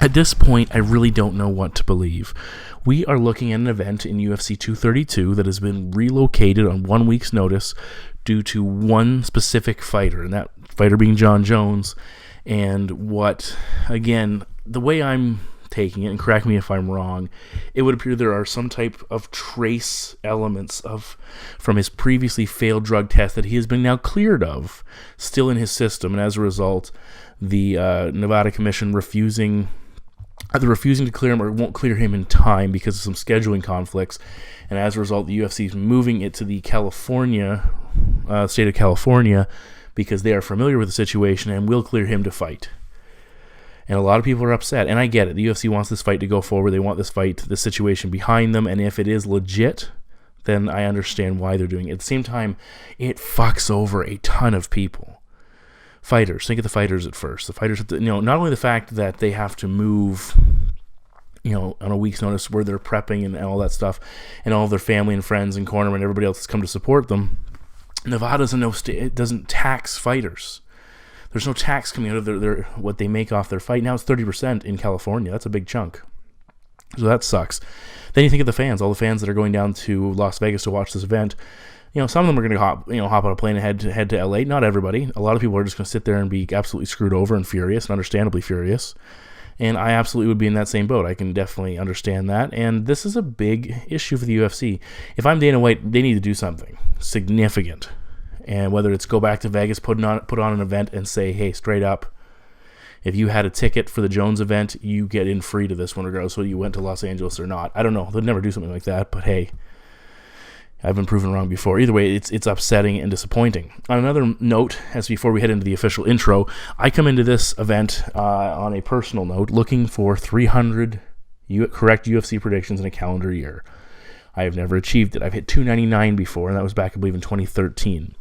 At this point, I really don't know what to believe. We are looking at an event in UFC 232 that has been relocated on 1 week's notice due to one specific fighter, and that fighter being Jon Jones. And what, again, the way I'm taking it, and correct me if I'm wrong, it would appear there are some type of trace elements from his previously failed drug test that he has been now cleared of, still in his system, and as a result, the Nevada Commission either refusing to clear him or won't clear him in time because of some scheduling conflicts, and as a result, the UFC is moving it to the state of California because they are familiar with the situation and will clear him to fight. And a lot of people are upset, and I get it. The UFC wants this fight to go forward. They want the situation behind them, and if it is legit, then I understand why they're doing it. At the same time, it fucks over a ton of people. Fighters, think of the fighters at first. The fighters, not only the fact that they have to move, on a week's notice where they're prepping and all that stuff, and all of their family and friends and cornermen and everybody else has come to support them. Nevada doesn't tax fighters. There's no tax coming out of their what they make off their fight. Now it's 30% in California. That's a big chunk. So that sucks. Then you think of the fans, all the fans that are going down to Las Vegas to watch this event. Some of them are going to hop on a plane and head to LA. Not everybody. A lot of people are just going to sit there and be absolutely screwed over and furious, and understandably furious. And I absolutely would be in that same boat. I can definitely understand that. And this is a big issue for the UFC. If I'm Dana White, they need to do something significant. And whether it's go back to Vegas, put on an event and say, hey, straight up, if you had a ticket for the Jones event, you get in free to this one, regardless of whether you went to Los Angeles or not. I don't know. They'd never do something like that, but hey, I've been proven wrong before. Either way, it's upsetting and disappointing. On another note, as before we head into the official intro, I come into this event on a personal note, looking for 300 correct UFC predictions in a calendar year. I have never achieved it. I've hit 299 before, and that was back, I believe, in 2013.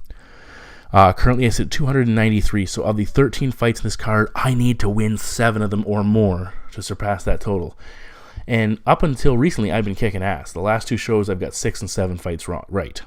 Currently, I sit 293, so of the 13 fights in this card, I need to win 7 of them or more to surpass that total. And up until recently, I've been kicking ass. The last 2 shows, I've got 6 and 7 fights right.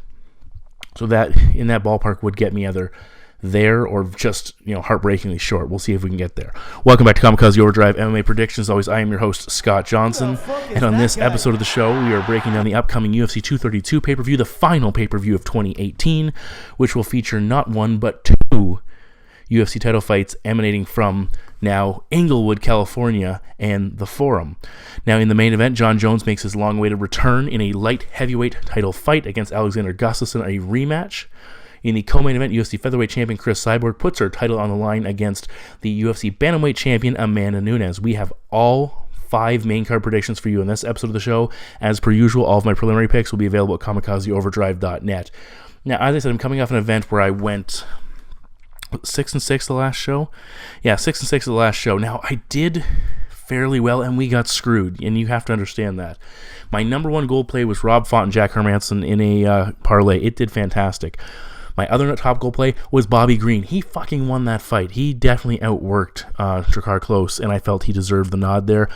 So that, in that ballpark, would get me either there or just, heartbreakingly short. We'll see if we can get there. Welcome back to Kamikaze Overdrive MMA Predictions. As always, I am your host, Scott Johnson. And on this episode of the show, we are breaking down the upcoming UFC 232 pay-per-view, the final pay-per-view of 2018, which will feature not one, but 2 UFC title fights emanating from now Inglewood, California, and the Forum. Now, in the main event, Jon Jones makes his long-awaited return in a light heavyweight title fight against Alexander Gustafsson, a rematch. In the co-main event, UFC featherweight champion Cris Cyborg puts her title on the line against the UFC bantamweight champion Amanda Nunes. We have all 5 main card predictions for you in this episode of the show. As per usual, all of my preliminary picks will be available at kamikazeoverdrive.net. Now, as I said, I'm coming off an event where I went 6-6 the last show. Yeah, 6-6 the last show. Now, I did fairly well, and we got screwed, and you have to understand that. My number 1 gold play was Rob Font and Jack Hermanson in a parlay. It did fantastic. My other top goal play was Bobby Green. He fucking won that fight. He definitely outworked Drakkar Klose, and I felt he deserved the nod there.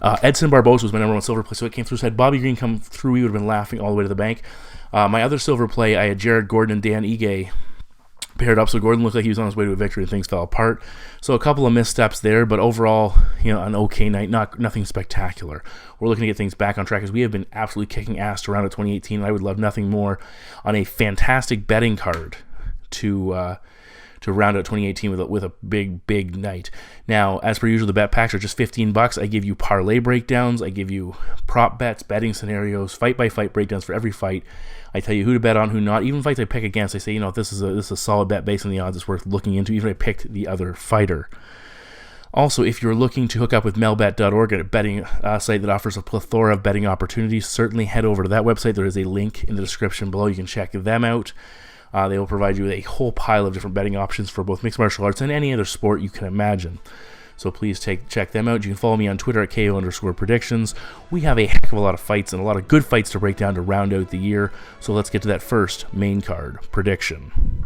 Edson Barboza was my number 1 silver play, so it came through. So had Bobby Green come through, we would have been laughing all the way to the bank. My other silver play, I had Jared Gordon and Dan Ige paired up, so Gordon looked like he was on his way to a victory and things fell apart. So a couple of missteps there, but overall, an okay night, nothing spectacular. We're looking to get things back on track as we have been absolutely kicking ass around at 2018, and I would love nothing more on a fantastic betting card to round out 2018 with a big night. Now, as per usual, the bet packs are just $15. I give you parlay breakdowns, I give you prop bets, betting scenarios, fight-by-fight breakdowns for every fight. I tell you who to bet on, who not. Even fights I pick against, I say, if this is a solid bet based on the odds, it's worth looking into, even if I picked the other fighter. Also, if you're looking to hook up with melbet.org, a betting site that offers a plethora of betting opportunities, certainly head over to that website. There is a link in the description below. You can check them out. They will provide you with a whole pile of different betting options for both mixed martial arts and any other sport you can imagine. So please check them out. You can follow me on Twitter at KO_predictions. We have a heck of a lot of fights and a lot of good fights to break down to round out the year. So let's get to that first main card prediction.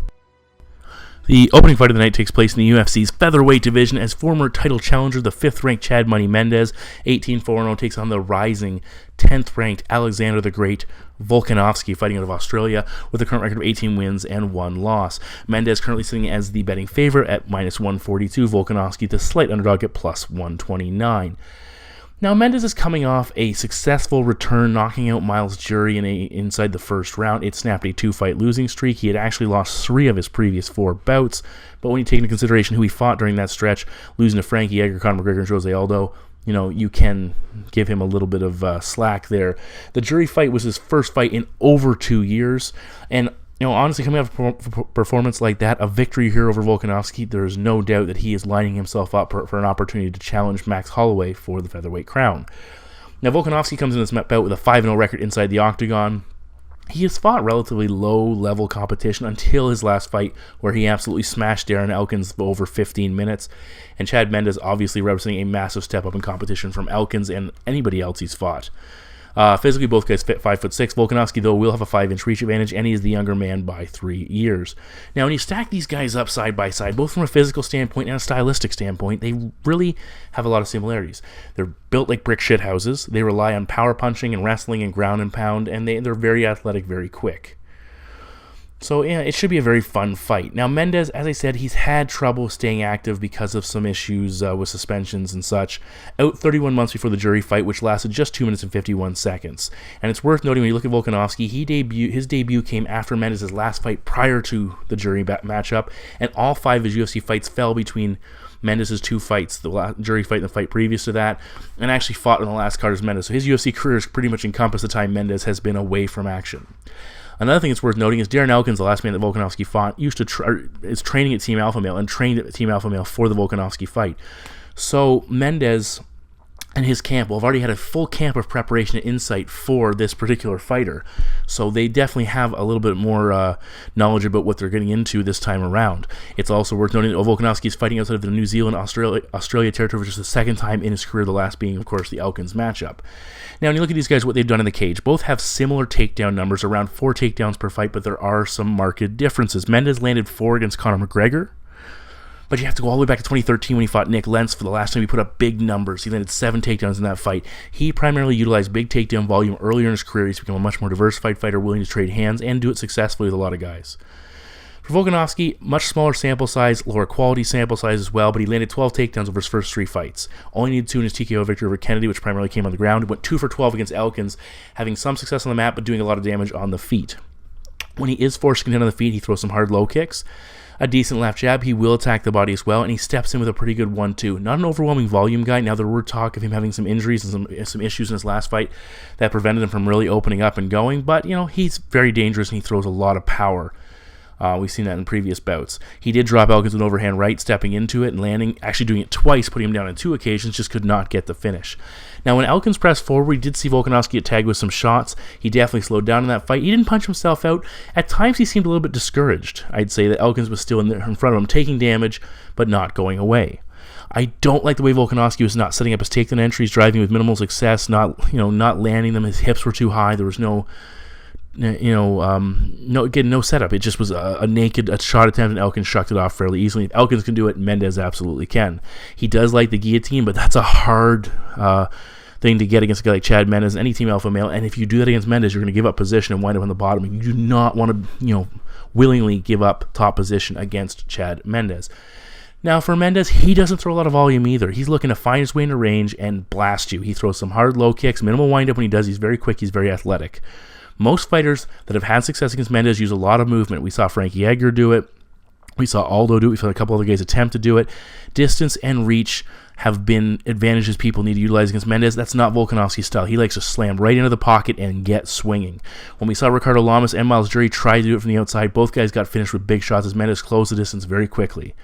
The opening fight of the night takes place in the UFC's featherweight division as former title challenger, the 5th-ranked Chad Money Mendes, 18-4-0, takes on the rising 10th-ranked Alexander the Great Volkanovski, fighting out of Australia, with a current record of 18 wins and 1 loss. Mendes currently sitting as the betting favorite at -142, Volkanovski the slight underdog at +129. Now, Mendes is coming off a successful return, knocking out Myles Jury inside the first round. It snapped a 2-fight losing streak. He had actually lost 3 of his previous 4 bouts, but when you take into consideration who he fought during that stretch, losing to Frankie Edgar, Conor McGregor, and Jose Aldo, you can give him a little bit of slack there. The Jury fight was his first fight in over 2 years, and honestly, coming off a performance like that, a victory here over Volkanovski, there is no doubt that he is lining himself up for an opportunity to challenge Max Holloway for the featherweight crown. Now, Volkanovski comes in this bout with a 5-0 record inside the octagon. He has fought relatively low-level competition until his last fight, where he absolutely smashed Darren Elkins for over 15 minutes. And Chad Mendes obviously representing a massive step up in competition from Elkins and anybody else he's fought. Physically, both guys fit 5'6". Volkanovski, though, will have a 5-inch reach advantage, and he is the younger man by 3 years. Now, when you stack these guys up side by side, both from a physical standpoint and a stylistic standpoint, they really have a lot of similarities. They're built like brick shit houses. They rely on power punching and wrestling and ground and pound, and they're very athletic, very quick. So, yeah, it should be a very fun fight. Now, Mendes, as I said, he's had trouble staying active because of some issues with suspensions and such. Out 31 months before the Jury fight, which lasted just 2 minutes and 51 seconds. And it's worth noting, when you look at Volkanovski, his debut came after Mendes' last fight prior to the Jury matchup, and all 5 of his UFC fights fell between Mendes' 2 fights, the Jury fight and the fight previous to that, and actually fought in the last card as Mendes. So his UFC career has pretty much encompassed the time Mendes has been away from action. Another thing that's worth noting is Darren Elkins, the last man that Volkanovski fought, is training at Team Alpha Male and trained at Team Alpha Male for the Volkanovski fight. So Mendes and his camp will have already had a full camp of preparation and insight for this particular fighter. So they definitely have a little bit more knowledge about what they're getting into this time around. It's also worth noting that Volkanovski is fighting outside of the New Zealand, Australia territory, which is the second time in his career, the last being, of course, the Elkins matchup. Now, when you look at these guys, what they've done in the cage, both have similar takedown numbers, around 4 takedowns per fight, but there are some marked differences. Mendes landed 4 against Conor McGregor, but you have to go all the way back to 2013 when he fought Nick Lentz for the last time he put up big numbers. He landed 7 takedowns in that fight. He primarily utilized big takedown volume earlier in his career. He's become a much more diversified fighter, willing to trade hands and do it successfully with a lot of guys. For Volkanovski, much smaller sample size, lower quality sample size as well, but he landed 12 takedowns over his first 3 fights. Only needed 2 in his TKO victory over Kennedy, which primarily came on the ground. He went 2 for 12 against Elkins, having some success on the mat, but doing a lot of damage on the feet. When he is forced to contend on the feet, he throws some hard low kicks. A decent left jab, he will attack the body as well, and he steps in with a pretty good 1-2. Not an overwhelming volume guy. Now, there were talk of him having some injuries and some issues in his last fight that prevented him from really opening up and going, but, he's very dangerous and he throws a lot of power. We've seen that in previous bouts. He did drop Elkins with an overhand right, stepping into it and landing, actually doing it twice, putting him down on 2 occasions, just could not get the finish. Now, when Elkins pressed forward, we did see Volkanovski get tagged with some shots. He definitely slowed down in that fight. He didn't punch himself out. At times, he seemed a little bit discouraged. I'd say that Elkins was still in front of him, taking damage, but not going away. I don't like the way Volkanovski was not setting up his takedown entries, driving with minimal success, not landing them. His hips were too high. There was no setup. It just was a shot attempt, and Elkins shucked it off fairly easily. If Elkins can do it, Mendes absolutely can. He does like the guillotine, but that's a hard thing to get against a guy like Chad Mendes, any Team Alpha Male. And if you do that against Mendes, you're going to give up position and wind up on the bottom. You do not want to, willingly give up top position against Chad Mendes. Now, for Mendes, he doesn't throw a lot of volume either. He's looking to find his way into range and blast you. He throws some hard low kicks, minimal wind up when he does. He's very quick. He's very athletic. Most fighters that have had success against Mendes use a lot of movement. We saw Frankie Edgar do it. We saw Aldo do it. We saw a couple other guys attempt to do it. Distance and reach have been advantages people need to utilize against Mendes. That's not Volkanovski's style. He likes to slam right into the pocket and get swinging. When we saw Ricardo Lamas and Myles Jury try to do it from the outside, both guys got finished with big shots as Mendes closed the distance very quickly.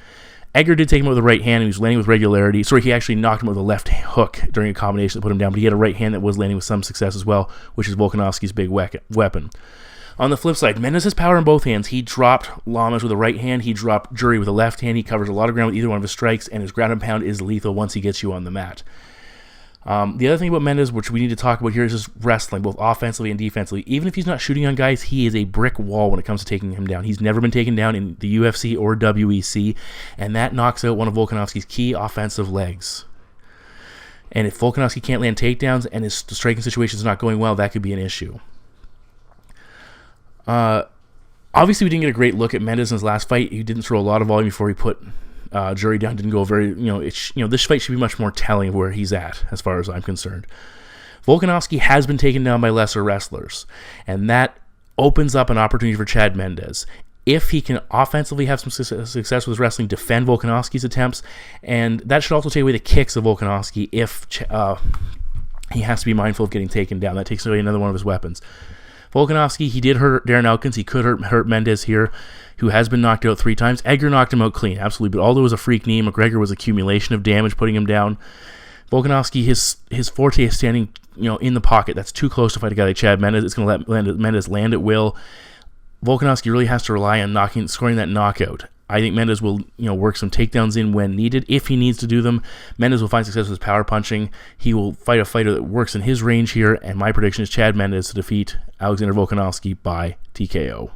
Edgar did take him with the right hand, and he was landing with regularity. Sorry, he actually knocked him with a left hook during a combination that put him down, but he had a right hand that was landing with some success as well, which is Volkanovski's big weapon. On the flip side, Mendes has power in both hands. He dropped Lamas with a right hand. He dropped Jury with a left hand. He covers a lot of ground with either one of his strikes, and his ground and pound is lethal once he gets you on the mat. The other thing about Mendes, which we need to talk about here, is just wrestling, both offensively and defensively. Even if he's not shooting on guys, he is a brick wall when it comes to taking him down. He's never been taken down in the UFC or WEC, and that knocks out one of Volkanovski's key offensive legs. And if Volkanovski can't land takedowns and his striking situation is not going well, that could be an issue. Obviously, we didn't get a great look at Mendes in his last fight. He didn't throw a lot of volume before he put Jury down. Didn't go very, this fight should be much more telling of where he's at, as far as I'm concerned. Volkanovski has been taken down by lesser wrestlers, and that opens up an opportunity for Chad Mendes. If he can offensively have some success with his wrestling, defend Volkanovski's attempts, and that should also take away the kicks of Volkanovski if he has to be mindful of getting taken down. That takes away another one of his weapons. Volkanovski, he did hurt Darren Elkins. He could hurt Mendes here, who has been knocked out 3 times. Edgar knocked him out clean, absolutely, but Aldo was a freak knee. McGregor was accumulation of damage, putting him down. Volkanovski, his forte is standing in the pocket. That's too close to fight a guy like Chad Mendes. It's going to let Mendes land at will. Volkanovski really has to rely on scoring that knockout. I think Mendes will, work some takedowns in when needed. If he needs to do them, Mendes will find success with his power punching. He will fight a fighter that works in his range here, and my prediction is Chad Mendes to defeat Alexander Volkanovski by TKO.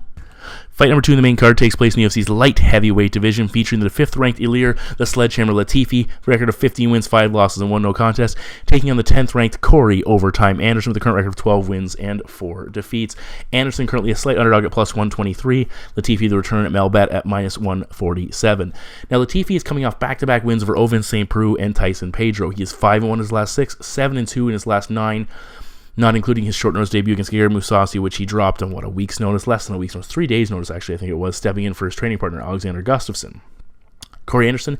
Fight number 2 in the main card takes place in the UFC's light heavyweight division, featuring the 5th-ranked Ilir, the sledgehammer Latifi, record of 15 wins, 5 losses, and 1 no contest, taking on the 10th-ranked Corey Overtime Anderson with a current record of 12 wins and 4 defeats. Anderson currently a slight underdog at plus 123. Latifi the return at Melbat at minus 147. Now Latifi is coming off back-to-back wins over Ovince St. Preux and Tyson Pedro. He is 5-1 in his last 6, 7-2 in his last 9. Not including his short-notice debut against Gegard Mousasi, which he dropped on, a week's notice? Less than a week's notice. 3 days' notice, actually, I think it was, stepping in for his training partner, Alexander Gustafsson. Corey Anderson,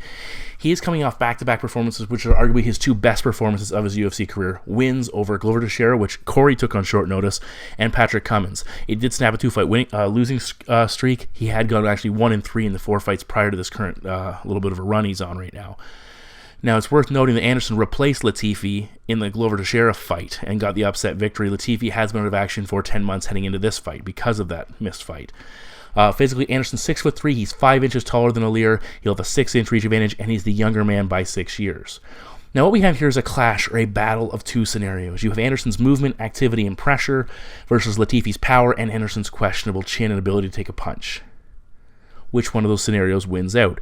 he is coming off back-to-back performances, which are arguably his 2 best performances of his UFC career. Wins over Glover Teixeira, which Corey took on short notice, and Patrick Cummins. It did snap a 2-fight losing streak. He had gone actually 1-3 in the 4 fights prior to this current little bit of a run he's on right now. Now, it's worth noting that Anderson replaced Latifi in the Glover Teixeira fight and got the upset victory. Latifi has been out of action for 10 months heading into this fight because of that missed fight. Physically, Anderson's 6'3". He's 5 inches taller than Ilir. He'll have a 6-inch reach advantage, and he's the younger man by 6 years. Now, what we have here is a clash or a battle of 2 scenarios. You have Anderson's movement, activity, and pressure versus Latifi's power and Anderson's questionable chin and ability to take a punch. Which one of those scenarios wins out?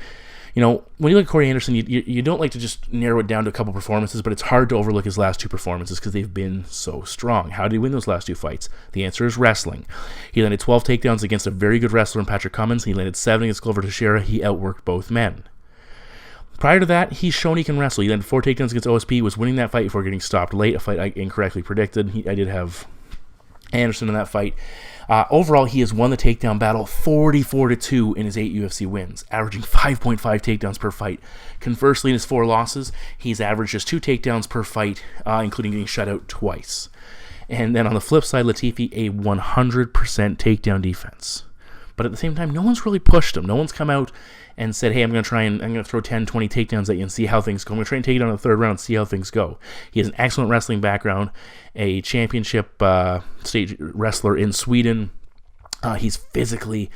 When you look at Corey Anderson, you don't like to just narrow it down to a couple performances, but it's hard to overlook his last 2 performances because they've been so strong. How did he win those last 2 fights? The answer is wrestling. He landed 12 takedowns against a very good wrestler in Patrick Cummins. He landed 7 against Glover Teixeira. He outworked both men. Prior to that, he's shown he can wrestle. He landed 4 takedowns against OSP, was winning that fight before getting stopped late, a fight I incorrectly predicted. I did have Anderson in that fight. Overall, he has won the takedown battle 44-2 in his 8 UFC wins, averaging 5.5 takedowns per fight. Conversely, in his 4 losses, he's averaged just 2 takedowns per fight, including getting shut out twice. And then on the flip side, Latifi, a 100% takedown defense. But at the same time, no one's really pushed him. No one's come out and said, hey, I'm going to throw 10, 20 takedowns at you and see how things go. I'm going to try and take it on the 3rd round and see how things go. He has an excellent wrestling background, a championship stage wrestler in Sweden. He's physically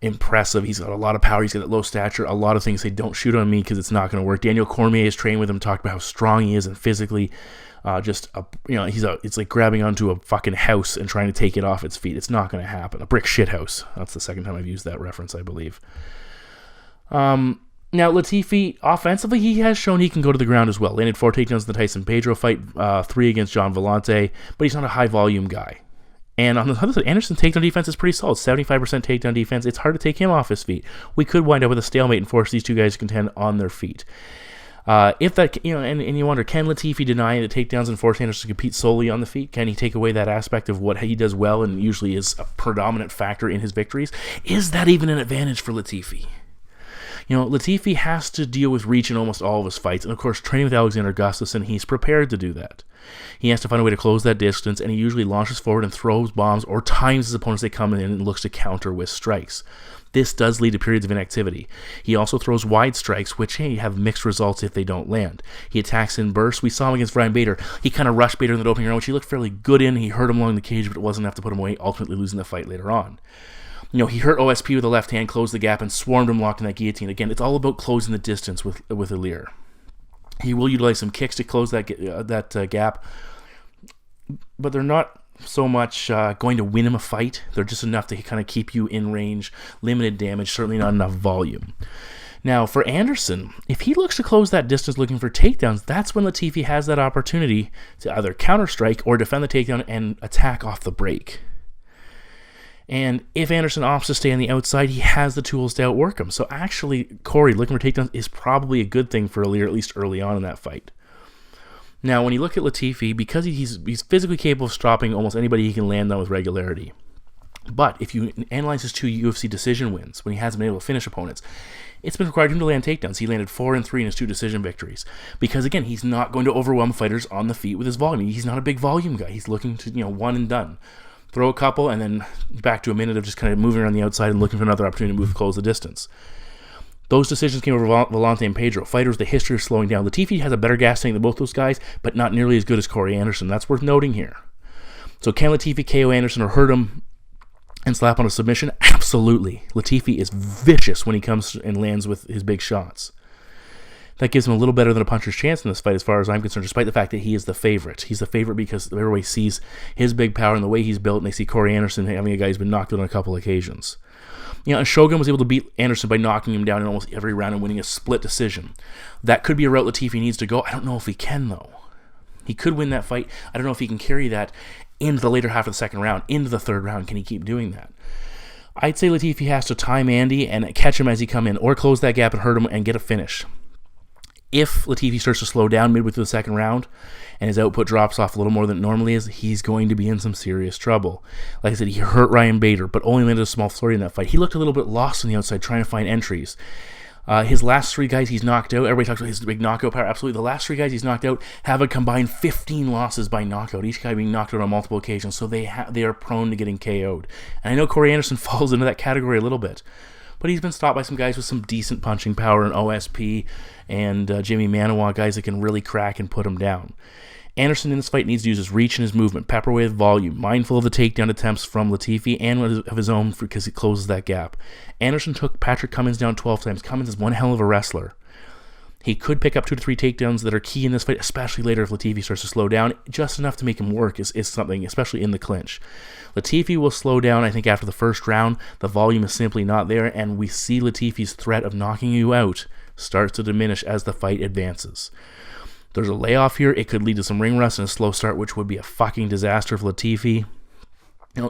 impressive. He's got a lot of power. He's got a low stature. A lot of things say, don't shoot on me because it's not going to work. Daniel Cormier has trained with him, talked about how strong he is and physically it's like grabbing onto a fucking house and trying to take it off its feet. It's not going to happen. A brick shit house. That's the 2nd time I've used that reference, I believe. Now, Latifi, offensively, he has shown he can go to the ground as well. Landed 4 takedowns in the Tyson Pedro fight, 3 against John Vellante, but he's not a high-volume guy. And on the other side, Anderson's takedown defense is pretty solid, 75% takedown defense. It's hard to take him off his feet. We could wind up with a stalemate and force these 2 guys to contend on their feet. If that, and you wonder, can Latifi deny the takedowns and force Anderson to compete solely on the feet? Can he take away that aspect of what he does well and usually is a predominant factor in his victories? Is that even an advantage for Latifi? Latifi has to deal with reach in almost all of his fights, and of course, training with Alexander Gustafsson, he's prepared to do that. He has to find a way to close that distance, and he usually launches forward and throws bombs or times his opponents they come in and looks to counter with strikes. This does lead to periods of inactivity. He also throws wide strikes, which, have mixed results if they don't land. He attacks in bursts. We saw him against Brian Bader. He kind of rushed Bader in the opening round, which he looked fairly good in. He hurt him along the cage, but it wasn't enough to put him away, ultimately losing the fight later on. He hurt OSP with a left hand, closed the gap, and swarmed him locked in that guillotine. Again, it's all about closing the distance with Ilir. He will utilize some kicks to close that gap, but they're not so much going to win him a fight. They're just enough to kind of keep you in range, limited damage, certainly not enough volume. Now, for Anderson, if he looks to close that distance looking for takedowns, that's when Latifi has that opportunity to either counter-strike or defend the takedown and attack off the break. And if Anderson opts to stay on the outside, he has the tools to outwork him. So actually, Corey looking for takedowns is probably a good thing for Ilir, at least early on in that fight. Now, when you look at Latifi, because he's physically capable of stopping almost anybody he can land on with regularity. But if you analyze his 2 UFC decision wins, when he hasn't been able to finish opponents, it's been required him to land takedowns. He landed 4 and 3 in his 2 decision victories. Because again, he's not going to overwhelm fighters on the feet with his volume. He's not a big volume guy. He's looking to, one and done. Throw a couple, and then back to a minute of just kind of moving around the outside and looking for another opportunity to move close the distance. Those decisions came over Volante and Pedro, fighters with a history of slowing down. Latifi has a better gas tank than both those guys, but not nearly as good as Corey Anderson. That's worth noting here. So can Latifi KO Anderson or hurt him and slap on a submission? Absolutely. Latifi is vicious when he comes and lands with his big shots. That gives him a little better than a puncher's chance in this fight as far as I'm concerned, despite the fact that he is the favorite. He's the favorite because everybody sees his big power and the way he's built, and they see Corey Anderson having a guy who's been knocked out on a couple occasions. And Shogun was able to beat Anderson by knocking him down in almost every round and winning a split decision. That could be a route Latifi needs to go. I don't know if he can, though. He could win that fight. I don't know if he can carry that into the later half of the second round, into the third round. Can he keep doing that? I'd say Latifi has to time Andy and catch him as he come in, or close that gap and hurt him and get a finish. If Latifi starts to slow down midway through the second round and his output drops off a little more than it normally is, he's going to be in some serious trouble. Like I said, he hurt Ryan Bader, but only landed a small flurry in that fight. He looked a little bit lost on the outside trying to find entries. His last 3 guys he's knocked out, everybody talks about his big knockout power. Absolutely, the last 3 guys he's knocked out have a combined 15 losses by knockout, each guy being knocked out on multiple occasions, so they are prone to getting KO'd. And I know Corey Anderson falls into that category a little bit, but he's been stopped by some guys with some decent punching power in OSP and Jimmy Manawa, guys that can really crack and put him down. Anderson in this fight needs to use his reach and his movement, pepper away with volume, mindful of the takedown attempts from Latifi and of his own because he closes that gap. Anderson took Patrick Cummins down 12 times. Cummins is one hell of a wrestler. He could pick up 2 to 3 takedowns that are key in this fight, especially later if Latifi starts to slow down. Just enough to make him work is something, especially in the clinch. Latifi will slow down, I think, after the first round. The volume is simply not there, and we see Latifi's threat of knocking you out starts to diminish as the fight advances. There's a layoff here. It could lead to some ring rust and a slow start, which would be a fucking disaster for Latifi.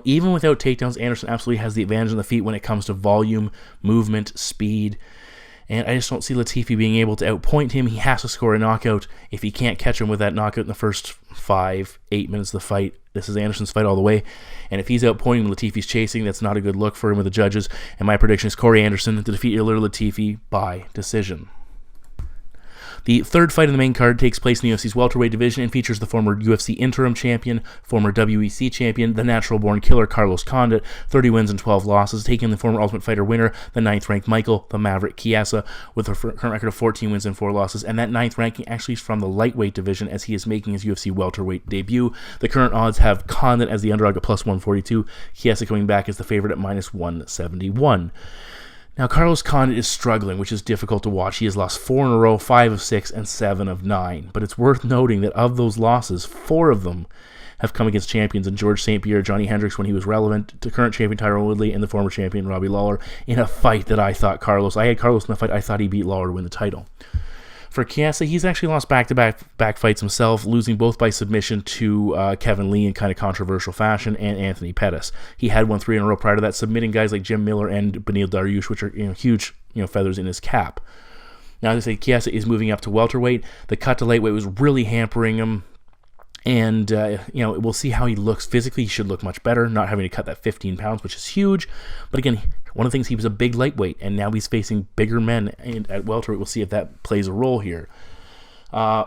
Even without takedowns, Anderson absolutely has the advantage on the feet when it comes to volume, movement, speed. And I just don't see Latifi being able to outpoint him. He has to score a knockout. If he can't catch him with that knockout in the first 5-8 minutes of the fight, this is Anderson's fight all the way. And if he's outpointing him, Latifi's chasing, that's not a good look for him with the judges. And my prediction is Corey Anderson to defeat Ilir Latifi by decision. The third fight in the main card takes place in the UFC's welterweight division and features the former UFC interim champion, former WEC champion, the natural-born killer Carlos Condit, 30 wins and 12 losses, taking the former Ultimate Fighter winner, the 9th-ranked Michael, the Maverick Chiesa, with a current record of 14 wins and 4 losses, and that 9th ranking actually is from the lightweight division as he is making his UFC welterweight debut. The current odds have Condit as the underdog at plus 142, Chiesa coming back as the favorite at minus 171. Now, Carlos Condit is struggling, which is difficult to watch. He has lost 4 in a row, 5 of 6, and 7 of 9. But it's worth noting that of those losses, 4 of them have come against champions in George St. Pierre, Johnny Hendricks when he was relevant, to current champion Tyrone Woodley, and the former champion Robbie Lawler in a fight that I had Carlos in the fight. I thought he beat Lawler to win the title. For Chiesa, he's actually lost back-to-back fights himself, losing both by submission to Kevin Lee in kind of controversial fashion and Anthony Pettis. He had won 3 in a row prior to that, submitting guys like Jim Miller and Beneil Dariush, which are huge feathers in his cap. Now, as I say, Chiesa is moving up to welterweight. The cut to lightweight was really hampering him. And, we'll see how he looks. Physically, he should look much better, not having to cut that 15 pounds, which is huge. But again, one of the things, he was a big lightweight, and now he's facing bigger men at welterweight. We'll see if that plays a role here.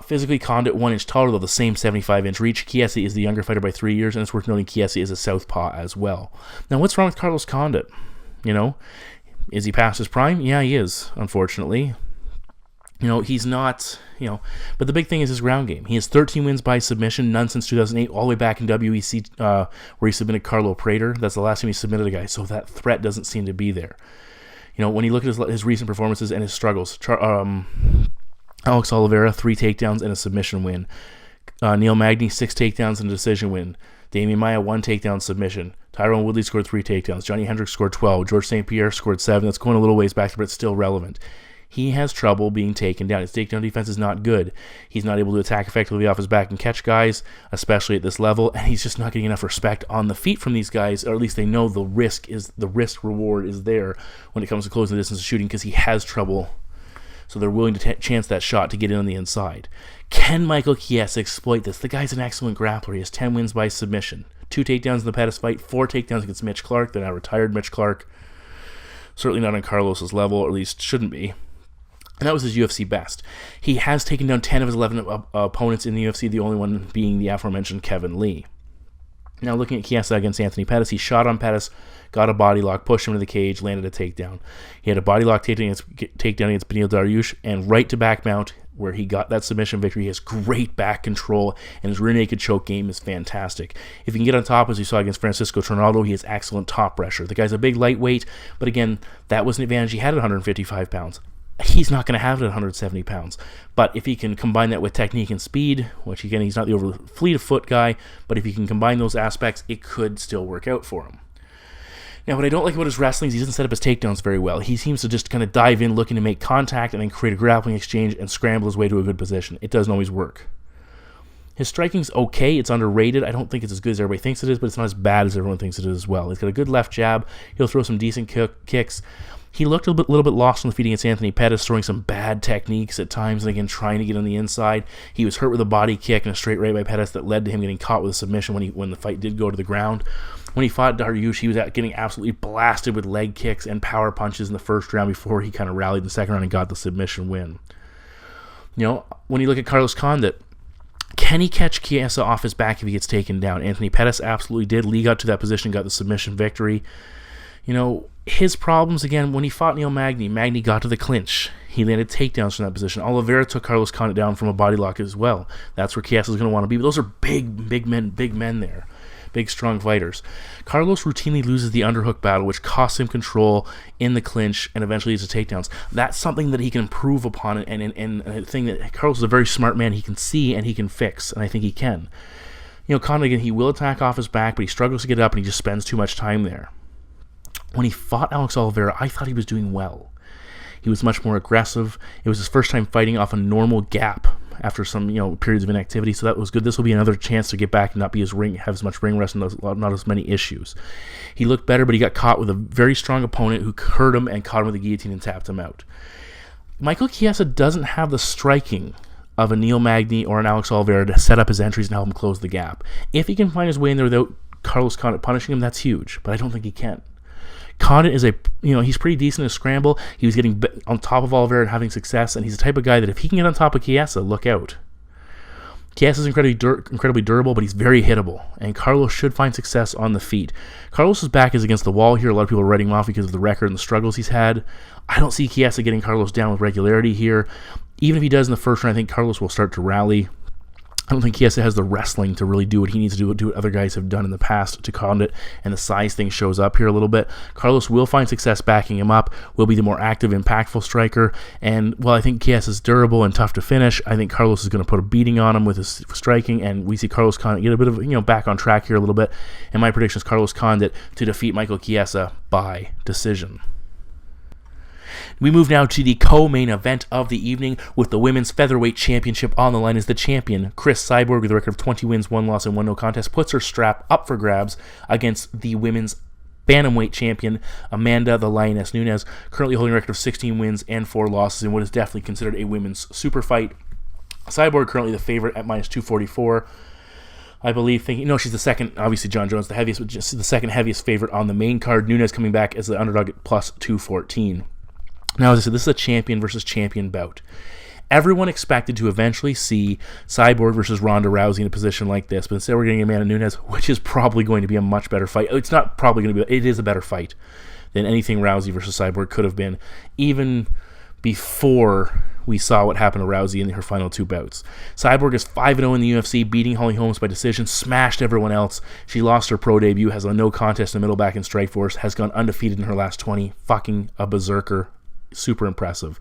Physically, Condit 1 inch taller, though the same 75-inch reach. Chiesa is the younger fighter by 3 years, and it's worth noting Chiesa is a southpaw as well. Now, what's wrong with Carlos Condit? Is he past his prime? Yeah, he is, unfortunately. He's not, but the big thing is his ground game. He has 13 wins by submission, none since 2008, all the way back in WEC, where he submitted Carlo Prater. That's the last time he submitted a guy, so that threat doesn't seem to be there. When you look at his recent performances and his struggles, Alex Oliveira, 3 takedowns and a submission win. Neil Magny, 6 takedowns and a decision win. Damian Maia, 1 takedown submission. Tyron Woodley scored 3 takedowns. Johnny Hendricks scored 12. George St. Pierre scored 7. That's going a little ways back, but it's still relevant. He has trouble being taken down. His takedown defense is not good. He's not able to attack effectively off his back and catch guys, especially at this level, and he's just not getting enough respect on the feet from these guys, or at least they know the risk reward is there when it comes to closing the distance of shooting, because he has trouble. So they're willing to chance that shot to get in on the inside. Can Michael Chiesa exploit this? The guy's an excellent grappler. He has 10 wins by submission. 2 takedowns in the Pettis fight, 4 takedowns against Mitch Clark, the now retired Mitch Clark. Certainly not on Carlos's level, or at least shouldn't be. And that was his UFC best. He has taken down 10 of his 11 opponents in the UFC, the only one being the aforementioned Kevin Lee. Now looking at Chiesa against Anthony Pettis, he shot on Pettis, got a body lock, pushed him to the cage, landed a takedown. He had a body lock takedown against Beneil Dariush, and right to back mount, where he got that submission victory. He has great back control, and his rear naked choke game is fantastic. If he can get on top, as we saw against Francisco Trinaldo, he has excellent top pressure. The guy's a big lightweight, but again, that was an advantage he had at 155 pounds. He's not going to have it at 170 pounds. But if he can combine that with technique and speed, which again, he's not the overly fleet of foot guy, but if he can combine those aspects, it could still work out for him. Now, what I don't like about his wrestling is he doesn't set up his takedowns very well. He seems to just kind of dive in looking to make contact and then create a grappling exchange and scramble his way to a good position. It doesn't always work. His striking's okay. It's underrated. I don't think it's as good as everybody thinks it is, but it's not as bad as everyone thinks it is as well. He's got a good left jab. He'll throw some decent kicks. He looked a little bit lost on the feet against Anthony Pettis, throwing some bad techniques at times, and again, trying to get on the inside. He was hurt with a body kick and a straight right by Pettis that led to him getting caught with a submission when the fight did go to the ground. When he fought Dariush, he was getting absolutely blasted with leg kicks and power punches in the first round before he kind of rallied in the second round and got the submission win. You know, when you look at Carlos Condit, can he catch Chiesa off his back if he gets taken down? Anthony Pettis absolutely did. Lee got to that position, got the submission victory. You know, his problems, again, when he fought Neil Magny, Magny got to the clinch. He landed takedowns from that position. Oliveira took Carlos Condit down from a body lock as well. That's where Chiesa's going to want to be. But those are big men there. Big, strong fighters. Carlos routinely loses the underhook battle, which costs him control in the clinch and eventually leads to takedowns. That's something that he can improve upon, and a thing that Carlos is a very smart man. He can see and he can fix, and I think he can. You know, Condit, again, he will attack off his back, but he struggles to get up, and he just spends too much time there. When he fought Alex Oliveira, I thought he was doing well. He was much more aggressive. It was his first time fighting off a normal gap after some periods of inactivity, so that was good. This will be another chance to get back and not have as much ring rust and not as many issues. He looked better, but he got caught with a very strong opponent who hurt him and caught him with a guillotine and tapped him out. Michael Chiesa doesn't have the striking of a Neil Magny or an Alex Oliveira to set up his entries and help him close the gap. If he can find his way in there without Carlos Condit punishing him, that's huge, but I don't think he can. Condit is he's pretty decent at scramble. He was getting on top of Oliveira and having success, and he's the type of guy that if he can get on top of Chiesa, look out. Chiesa's incredibly durable, but he's very hittable, and Carlos should find success on the feet. Carlos's back is against the wall here. A lot of people are writing him off because of the record and the struggles he's had. I don't see Chiesa getting Carlos down with regularity here. Even if he does in the first round, I think Carlos will start to rally. I don't think Chiesa has the wrestling to really do what he needs to do what other guys have done in the past to Condit, and the size thing shows up here a little bit. Carlos will find success backing him up, will be the more active, impactful striker, and while I think Chiesa is durable and tough to finish, I think Carlos is going to put a beating on him with his striking, and we see Carlos Condit get a bit of back on track here a little bit, and my prediction is Carlos Condit to defeat Michael Chiesa by decision. We move now to the co-main event of the evening with the Women's Featherweight Championship on the line as the champion, Cris Cyborg, with a record of 20 wins, 1 loss, and 1 no contest, puts her strap up for grabs against the Women's Bantamweight champion, Amanda the Lioness Nunez, currently holding a record of 16 wins and 4 losses in what is definitely considered a women's super fight. Cyborg currently the favorite at minus 244. I believe, she's the second, obviously John Jones the heaviest, but just the second heaviest favorite on the main card. Nunez coming back as the underdog at plus 214. Now, as I said, this is a champion versus champion bout. Everyone expected to eventually see Cyborg versus Ronda Rousey in a position like this, but instead we're getting Amanda Nunes, which is probably going to be a much better fight. It's not probably going to be, it is a better fight than anything Rousey versus Cyborg could have been, even before we saw what happened to Rousey in her final 2 bouts. Cyborg is 5-0 in the UFC, beating Holly Holmes by decision, smashed everyone else. She lost her pro debut, has a no contest in the middle back in Strikeforce, has gone undefeated in her last 20, fucking a berserker. super impressive.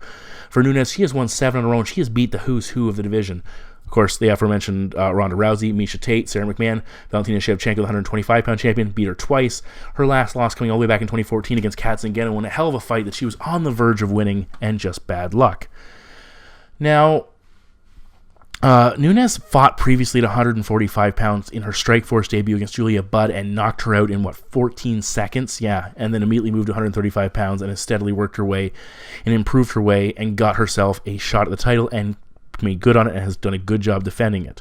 For Nunes, she has won 7 in a row, and she has beat the who's who of the division. Of course, the aforementioned Ronda Rousey, Miesha Tate, Sarah McMahon, Valentina Shevchenko, the 125-pound champion, beat her twice. Her last loss coming all the way back in 2014 against Kat Zingano, won a hell of a fight that she was on the verge of winning, and just bad luck. Now, Nunes fought previously at 145 pounds in her Strikeforce debut against Julia Budd and knocked her out in, 14 seconds? Yeah, and then immediately moved to 135 pounds and has steadily worked her way and improved her way and got herself a shot at the title and made good on it and has done a good job defending it.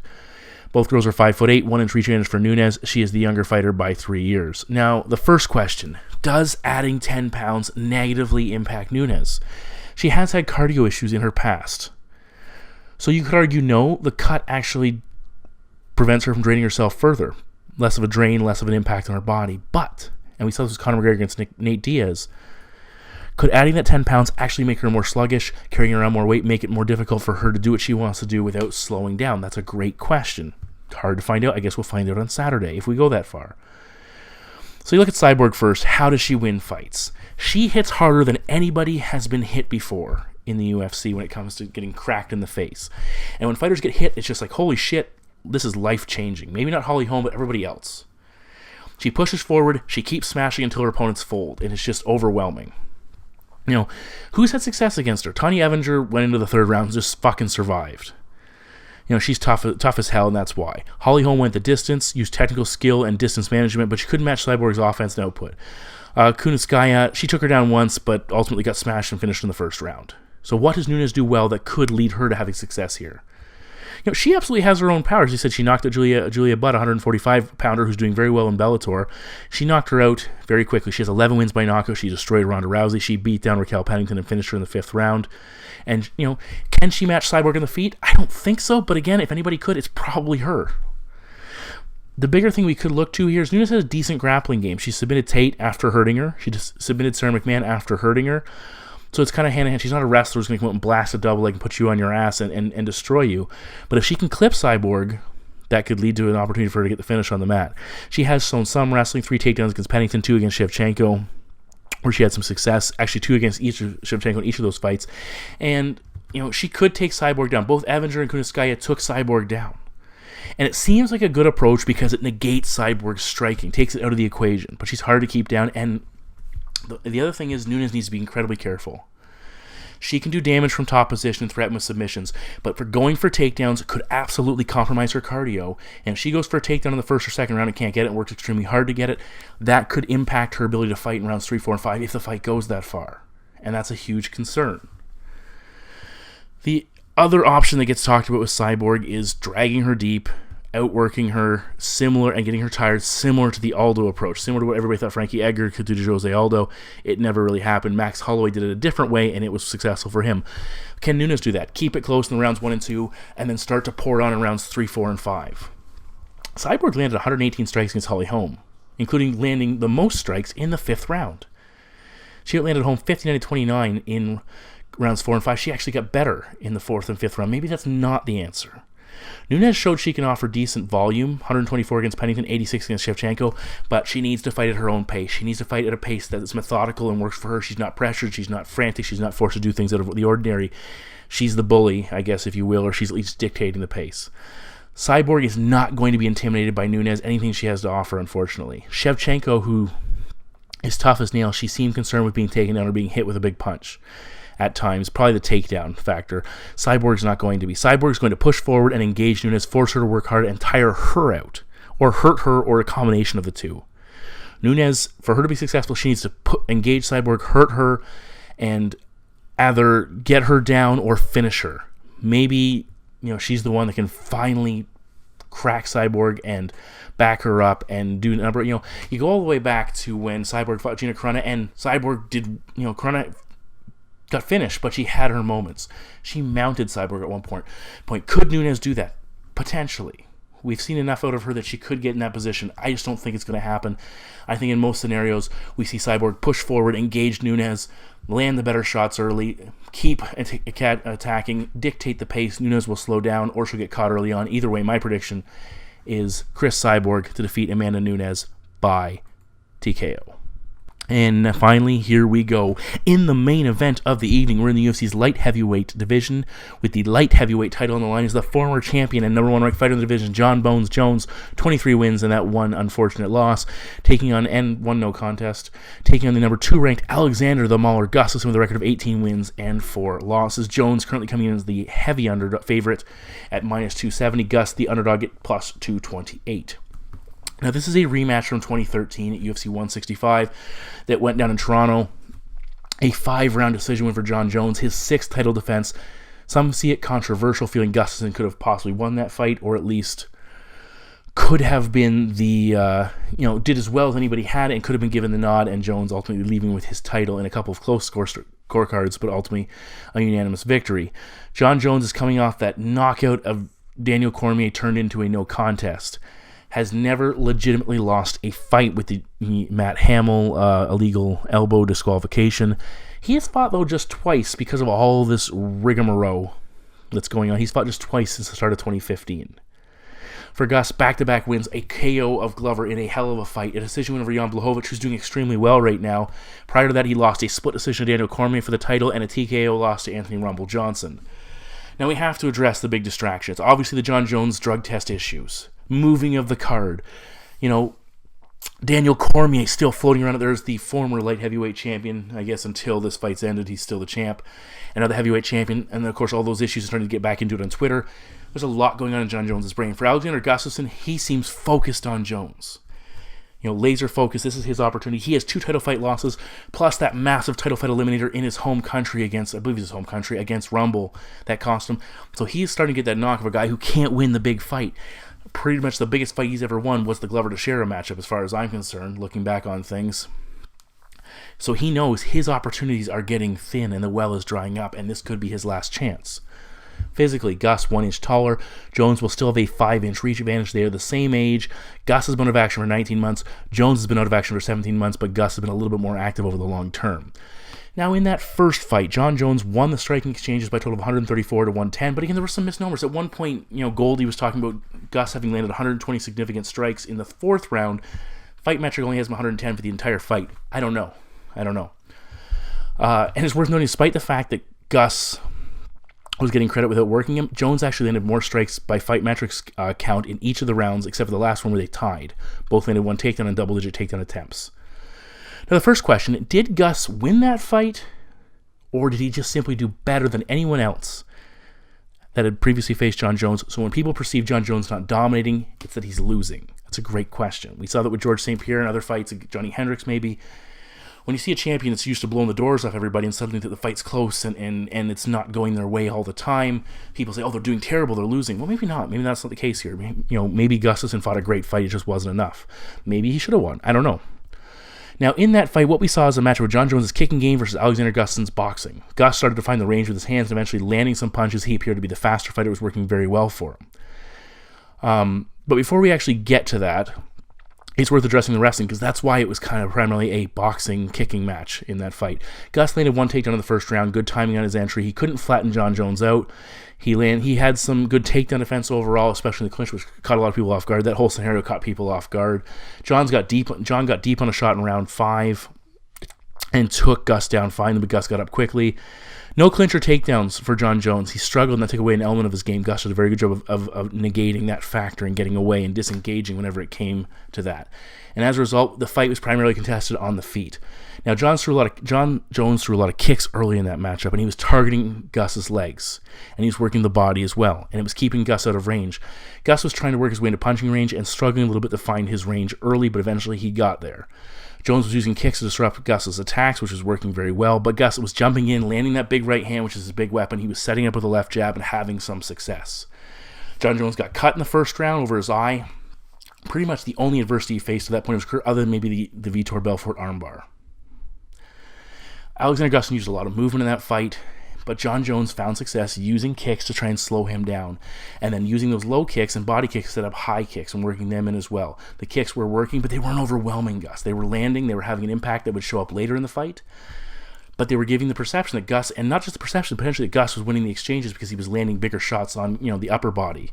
Both girls are 5'8", 1 inch reach advantage for Nunes. She is the younger fighter by 3 years. Now, the first question, does adding 10 pounds negatively impact Nunes? She has had cardio issues in her past. So you could argue no, the cut actually prevents her from draining herself further. Less of a drain, less of an impact on her body. But, and we saw this with Conor McGregor against Nate Diaz, could adding that 10 pounds actually make her more sluggish, carrying around more weight, make it more difficult for her to do what she wants to do without slowing down? That's a great question. Hard to find out. I guess we'll find out on Saturday if we go that far. So you look at Cyborg first. How does she win fights? She hits harder than anybody has been hit before in the UFC when it comes to getting cracked in the face. And when fighters get hit, it's just like, holy shit, this is life-changing. Maybe not Holly Holm, but everybody else. She pushes forward, she keeps smashing until her opponents fold, and it's just overwhelming. You know, who's had success against her? Tanya Evinger went into the third round and just fucking survived. You know, she's tough as hell, and that's why. Holly Holm went the distance, used technical skill and distance management, but she couldn't match Cyborg's offense and output. Kunitskaya, she took her down once, but ultimately got smashed and finished in the first round. So what does Nunes do well that could lead her to having success here? You know, she absolutely has her own powers. She said she knocked out Julia Budd, 145-pounder, who's doing very well in Bellator. She knocked her out very quickly. She has 11 wins by knockout. She destroyed Ronda Rousey. She beat down Raquel Pennington and finished her in the 5th round. And, you know, can she match Cyborg in the feet? I don't think so, but again, if anybody could, it's probably her. The bigger thing we could look to here is Nunes has a decent grappling game. She submitted Tate after hurting her. She just submitted Sarah McMahon after hurting her. So it's kind of hand-in-hand. She's not a wrestler who's going to come out and blast a double leg and put you on your ass and destroy you. But if she can clip Cyborg, that could lead to an opportunity for her to get the finish on the mat. She has shown some wrestling, 3 takedowns against Pennington, 2 against Shevchenko, where she had some success. Actually, 2 against Shevchenko in each of those fights. And, you know, she could take Cyborg down. Both Evinger and Kunitskaya took Cyborg down. And it seems like a good approach because it negates Cyborg's striking, takes it out of the equation. But she's hard to keep down, and the other thing is Nunes needs to be incredibly careful. She can do damage from top position and threaten with submissions, but for going for takedowns could absolutely compromise her cardio. And if she goes for a takedown in the first or second round and can't get it and works extremely hard to get it, that could impact her ability to fight in rounds 3, 4, and 5 if the fight goes that far. And that's a huge concern. The other option that gets talked about with Cyborg is dragging her deep, outworking her, similar, and getting her tired, similar to the Aldo approach, similar to what everybody thought Frankie Edgar could do to Jose Aldo. It never really happened. Max Holloway did it a different way, and it was successful for him. Can Nunes do that? Keep it close in the rounds 1 and 2, and then start to pour it on in rounds 3, 4, and 5. Cyborg landed 118 strikes against Holly Holm, including landing the most strikes in the 5th round. She outlanded Holm 59-29 in rounds 4 and 5. She actually got better in the 4th and 5th round. Maybe that's not the answer. Nunes showed she can offer decent volume, 124 against Pennington, 86 against Shevchenko, but she needs to fight at her own pace. She needs to fight at a pace that's methodical and works for her. She's not pressured, she's not frantic, she's not forced to do things out of the ordinary. She's the bully, I guess, if you will, or she's at least dictating the pace. Cyborg is not going to be intimidated by Nunes, anything she has to offer, unfortunately. Shevchenko, who is tough as nails, she seemed concerned with being taken down or being hit with a big punch. At times, probably the takedown factor. Cyborg's not going to be. Cyborg's going to push forward and engage Nunes, force her to work hard, and tire her out, or hurt her, or a combination of the two. Nunes, for her to be successful, she needs to engage Cyborg, hurt her, and either get her down or finish her. Maybe, you know, she's the one that can finally crack Cyborg and back her up and do a number. You know, you go all the way back to when Cyborg fought Gina Carano, and Cyborg did, you know, Carano got finished, but she had her moments. She mounted Cyborg at one point. Could Nunes do that? Potentially. We've seen enough out of her that she could get in that position. I just don't think it's going to happen. I think in most scenarios, we see Cyborg push forward, engage Nunes, land the better shots early, keep attacking, dictate the pace. Nunes will slow down, or she'll get caught early on. Either way, my prediction is Cris Cyborg to defeat Amanda Nunes by TKO. And finally, here we go. In the main event of the evening, we're in the UFC's light heavyweight division. With the light heavyweight title on the line is the former champion and number one ranked fighter in the division, Jon Bones Jones, 23 wins and that one unfortunate loss, and one no contest, taking on the number 2 ranked Alexander the Mauler Gustafsson with a record of 18 wins and 4 losses. Jones currently coming in as the heavy underdog favorite at minus 270. Gus, the underdog, at plus 228. Now, this is a rematch from 2013 at UFC 165 that went down in Toronto. A 5-round decision win for Jon Jones, his 6th title defense. Some see it controversial, feeling Gustafsson could have possibly won that fight, or at least could have been did as well as anybody had and could have been given the nod, and Jones ultimately leaving with his title in a couple of close scorecards, but ultimately a unanimous victory. Jon Jones is coming off that knockout of Daniel Cormier turned into a no contest. Has never legitimately lost a fight with the Matt Hamill illegal elbow disqualification. He has fought, though, just twice because of all this rigmarole that's going on. He's fought just twice since the start of 2015. For Gus, back-to-back wins, a KO of Glover in a hell of a fight, a decision win over Jan Blachowicz, who's doing extremely well right now. Prior to that, he lost a split decision to Daniel Cormier for the title and a TKO loss to Anthony Rumble Johnson. Now, we have to address the big distractions. Obviously, the Jon Jones drug test issues. Moving of the card. Daniel Cormier still floating around. There's the former light heavyweight champion. I guess until this fight's ended, he's still the champ. Another heavyweight champion. And of course, all those issues are starting to get back into it on Twitter. There's a lot going on in Jon Jones' brain. For Alexander Gustafsson, he seems focused on Jones. Laser focused. This is his opportunity. He has 2 title fight losses, plus that massive title fight eliminator in his home country against Rumble. That cost him. So he's starting to get that knock of a guy who can't win the big fight. Pretty much the biggest fight he's ever won was the Glover Teixeira matchup, as far as I'm concerned, looking back on things. So he knows his opportunities are getting thin and the well is drying up, and this could be his last chance. Physically, Gus 1 inch taller. Jones will still have a 5-inch reach advantage. They are the same age. Gus has been out of action for 19 months. Jones has been out of action for 17 months, but Gus has been a little bit more active over the long term. Now, in that first fight, Jon Jones won the striking exchanges by a total of 134 to 110, but again, there were some misnomers. At one point, Goldie was talking about Gus having landed 120 significant strikes in the 4th round. Fight metric only has him 110 for the entire fight. I don't know. And it's worth noting, despite the fact that Gus was getting credit without working him, Jones actually landed more strikes by fight metrics count in each of the rounds, except for the last one where they tied. Both landed 1 takedown and double-digit takedown attempts. Now, the first question, did Gus win that fight, or did he just simply do better than anyone else that had previously faced Jon Jones? So when people perceive Jon Jones not dominating, it's that he's losing. That's a great question. We saw that with George St. Pierre and other fights, Johnny Hendricks maybe. When you see a champion that's used to blowing the doors off everybody and suddenly the fight's close and it's not going their way all the time, people say, oh, they're doing terrible, they're losing. Well, maybe not. Maybe that's not the case here. Maybe Gustafsson fought a great fight, it just wasn't enough. Maybe he should have won. I don't know. Now, in that fight, what we saw is a match where Jon Jones' kicking game versus Alexander Gustafsson's boxing. Gus started to find the range with his hands and eventually landing some punches. He appeared to be the faster fighter. It was working very well for him. But before we actually get to that, it's worth addressing the wrestling because that's why it was kind of primarily a boxing kicking match in that fight. Gus landed 1 takedown in the first round, good timing on his entry. He couldn't flatten Jon Jones out. He had some good takedown defense overall, especially in the clinch, which caught a lot of people off guard. That whole scenario caught people off guard. Jon got deep on a shot in round 5 and took Gus down finally, but Gus got up quickly. No clincher takedowns for Jon Jones. He struggled and that took away an element of his game. Gus did a very good job of negating that factor and getting away and disengaging whenever it came to that. And as a result, the fight was primarily contested on the feet. Now, Jon Jones threw a lot of kicks early in that matchup, and he was targeting Gus's legs, and he was working the body as well, and it was keeping Gus out of range. Gus was trying to work his way into punching range and struggling a little bit to find his range early, but eventually he got there. Jones was using kicks to disrupt Gus's attacks, which was working very well, but Gus was jumping in, landing that big right hand, which is his big weapon. He was setting up with a left jab and having some success. Jon Jones got cut in the first round over his eye. Pretty much the only adversity he faced to that point was other than maybe the Vitor Belfort armbar. Alexander Gustafsson used a lot of movement in that fight, but Jon Jones found success using kicks to try and slow him down, and then using those low kicks and body kicks to set up high kicks and working them in as well. The kicks were working, but they weren't overwhelming Gus. They were landing, they were having an impact that would show up later in the fight, but they were giving the perception that Gus, and not just the perception, potentially that Gus was winning the exchanges because he was landing bigger shots on, the upper body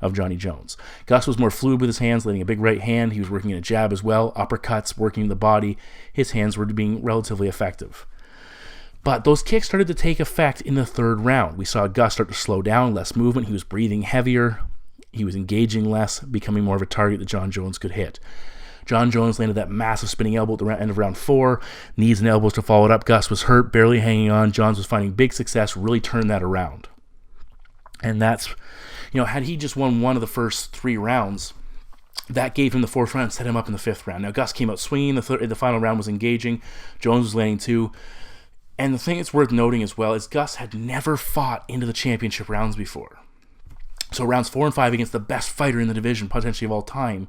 of Johnny Jones. Gus was more fluid with his hands, landing a big right hand. He was working in a jab as well, uppercuts, working the body. His hands were being relatively effective. But those kicks started to take effect in the third round. We saw Gus start to slow down, less movement. He was breathing heavier. He was engaging less, becoming more of a target that John Jones could hit. John Jones landed that massive spinning elbow at the end of round 4. Knees and elbows to follow it up. Gus was hurt, barely hanging on. Jones was finding big success, really turned that around. And that's, had he just won one of the first 3 rounds, that gave him the 4th round and set him up in the 5th round. Now, Gus came out swinging. The final round was engaging. Jones was landing 2. And the thing that's worth noting as well is Gus had never fought into the championship rounds before. So rounds 4 and 5 against the best fighter in the division, potentially of all time,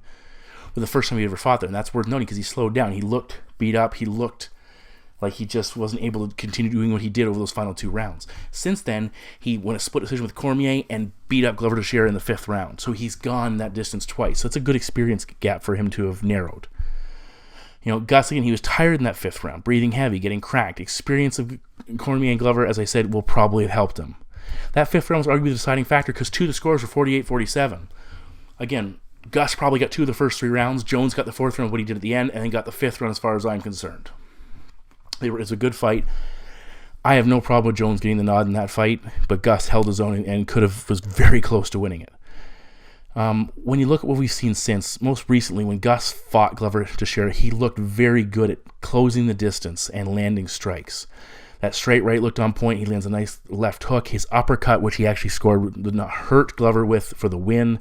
were the first time he ever fought there. And that's worth noting because he slowed down. He looked beat up. He looked like he just wasn't able to continue doing what he did over those final 2 rounds. Since then, he won a split decision with Cormier and beat up Glover Teixeira in the 5th round. So he's gone that distance twice. So it's a good experience gap for him to have narrowed. Gus, again, he was tired in that 5th round, breathing heavy, getting cracked. Experience of Cormier and Glover, as I said, will probably have helped him. That 5th round was arguably the deciding factor because 2 of the scores were 48-47. Again, Gus probably got 2 of the first 3 rounds. Jones got the 4th round, what he did at the end, and then got the 5th round as far as I'm concerned. It was a good fight. I have no problem with Jones getting the nod in that fight, but Gus held his own and was very close to winning it. When you look at what we've seen since, most recently when Gus fought Glover Teixeira, he looked very good at closing the distance and landing strikes. That straight right looked on point. He lands a nice left hook. His uppercut, which he actually scored, did not hurt Glover with for the win.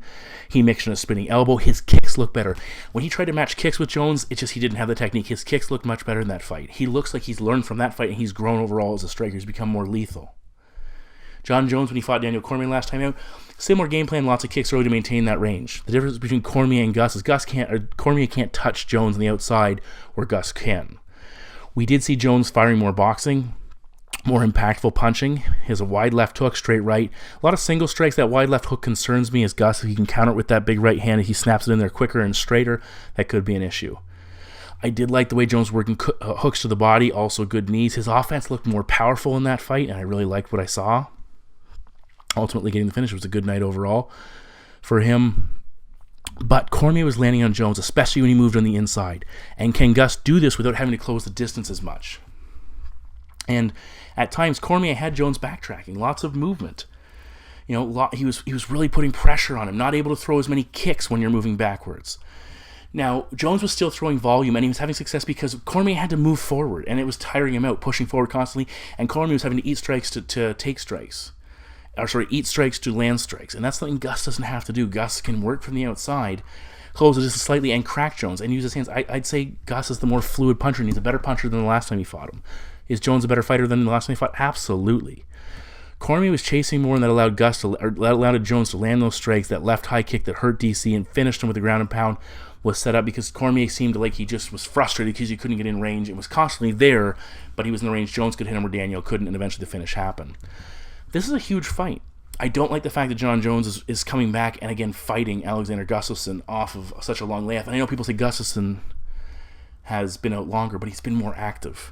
He mixed in a spinning elbow. His kicks look better. When he tried to match kicks with Jones, it's just he didn't have the technique. His kicks looked much better in that fight. He looks like he's learned from that fight and he's grown overall as a striker. He's become more lethal. John Jones, when he fought Daniel Cormier last time out, similar game plan, lots of kicks early to maintain that range. The difference between Cormier and Gus is Cormier can't touch Jones on the outside where Gus can. We did see Jones firing more boxing, more impactful punching. He has a wide left hook, straight right. A lot of single strikes. That wide left hook concerns me as Gus. If he can counter it with that big right hand, if he snaps it in there quicker and straighter, that could be an issue. I did like the way Jones working hooks to the body, also good knees. His offense looked more powerful in that fight, and I really liked what I saw. Ultimately getting the finish. It was a good night overall for him. But Cormier was landing on Jones, especially when he moved on the inside. And can Gus do this without having to close the distance as much? And at times, Cormier had Jones backtracking, lots of movement. He was really putting pressure on him, not able to throw as many kicks when you're moving backwards. Now, Jones was still throwing volume, and he was having success because Cormier had to move forward, and it was tiring him out, pushing forward constantly, and Cormier was having to eat strikes to take strikes. Eat strikes to land strikes. And that's something Gus doesn't have to do. Gus can work from the outside, close it just slightly, and crack Jones, and use his hands. I'd say Gus is the more fluid puncher, and he's a better puncher than the last time he fought him. Is Jones a better fighter than the last time he fought? Absolutely. Cormier was chasing more, and that allowed Jones to land those strikes. That left high kick that hurt DC and finished him with a ground and pound was set up because Cormier seemed like he just was frustrated because he couldn't get in range. It was constantly there, but he was in the range Jones could hit him where Daniel couldn't, and eventually the finish happened. This is a huge fight. I don't like the fact that John Jones is coming back and again fighting Alexander Gustafsson off of such a long layoff. And I know people say Gustafsson has been out longer, but he's been more active.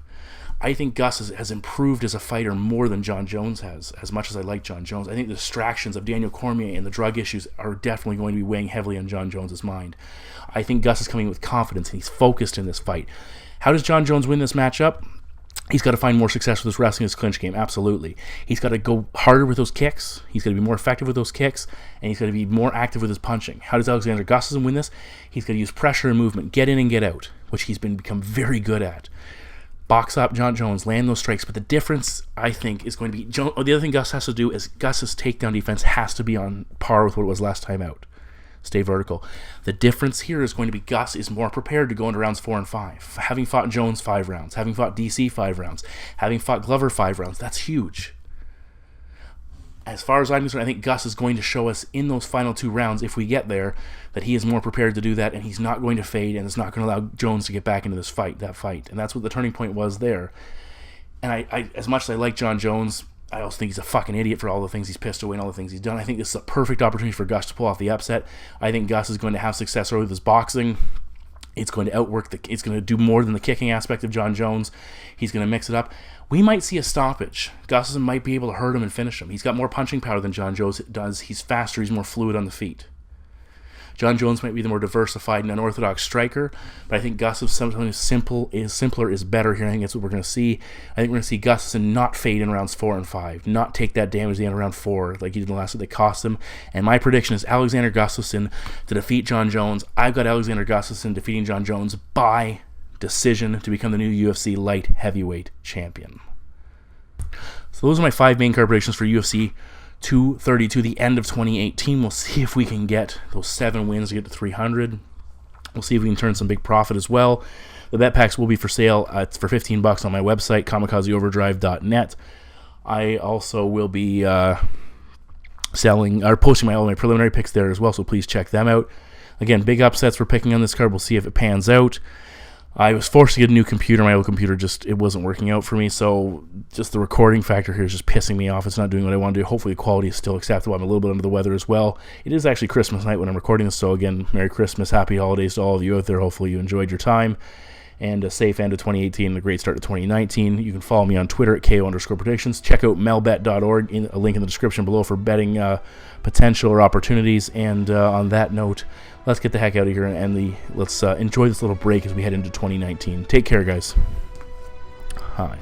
I think Gus has improved as a fighter more than John Jones has, as much as I like John Jones. I think the distractions of Daniel Cormier and the drug issues are definitely going to be weighing heavily on John Jones' mind. I think Gus is coming with confidence, and he's focused in this fight. How does John Jones win this matchup? He's got to find more success with his wrestling, his clinch game, absolutely. He's got to go harder with those kicks. He's got to be more effective with those kicks, and he's got to be more active with his punching. How does Alexander Gustafsson win this? He's got to use pressure and movement, get in and get out, which he's become very good at. Box up John Jones, land those strikes, but the difference, I think, is going to be... the other thing Gus has to do is Gus's takedown defense has to be on par with what it was last time out. Stay vertical. The difference here is going to be Gus is more prepared to go into rounds 4 and 5. Having fought Jones 5 rounds, having fought DC 5 rounds, having fought Glover 5 rounds, that's huge. As far as I'm concerned, I think Gus is going to show us in those final 2 rounds, if we get there, that he is more prepared to do that, and he's not going to fade, and it's not going to allow Jones to get back into that fight. And that's what the turning point was there. And I as much as I like John Jones, I also think he's a fucking idiot for all the things he's pissed away and all the things he's done. I think this is a perfect opportunity for Gus to pull off the upset. I think Gus is going to have success early with his boxing. It's going to outwork it's going to do more than the kicking aspect of Jon Jones. He's going to mix it up. We might see a stoppage. Gustafsson might be able to hurt him and finish him. He's got more punching power than Jon Jones does. He's faster. He's more fluid on the feet. Jon Jones might be the more diversified and unorthodox striker, but I think Gustafsson, sometimes simpler is better here. I think that's what we're going to see. I think we're going to see Gustafsson not fade in rounds 4 and 5, not take that damage at the end of round 4 like he did in the last that cost him. And my prediction is Alexander Gustafsson to defeat Jon Jones. I've got Alexander Gustafsson defeating Jon Jones by decision to become the new UFC light heavyweight champion. So those are my 5 main card predictions for UFC 232, the end of 2018. We'll see if we can get those 7 wins to get to 300. We'll see if we can turn some big profit as well. The bet packs will be for sale. It's for $15 on my website, kamikazeoverdrive.net. I also will be posting all my preliminary picks there as well, so please check them out. Again, big upsets we're picking on this card. We'll see if it pans out. I was forced to get a new computer. My old computer it wasn't working out for me, so just the recording factor here is just pissing me off. It's not doing what I want to do. Hopefully the quality is still acceptable. I'm a little bit under the weather as well. It is actually Christmas night when I'm recording this, so again, Merry Christmas, Happy Holidays to all of you out there. Hopefully you enjoyed your time, and a safe end of 2018 and a great start to 2019. You can follow me on Twitter at KO_predictions. Check out melbet.org, a link in the description below for betting potential or opportunities. And on that note, let's get the heck out of here and let's enjoy this little break as we head into 2019. Take care, guys. Hi.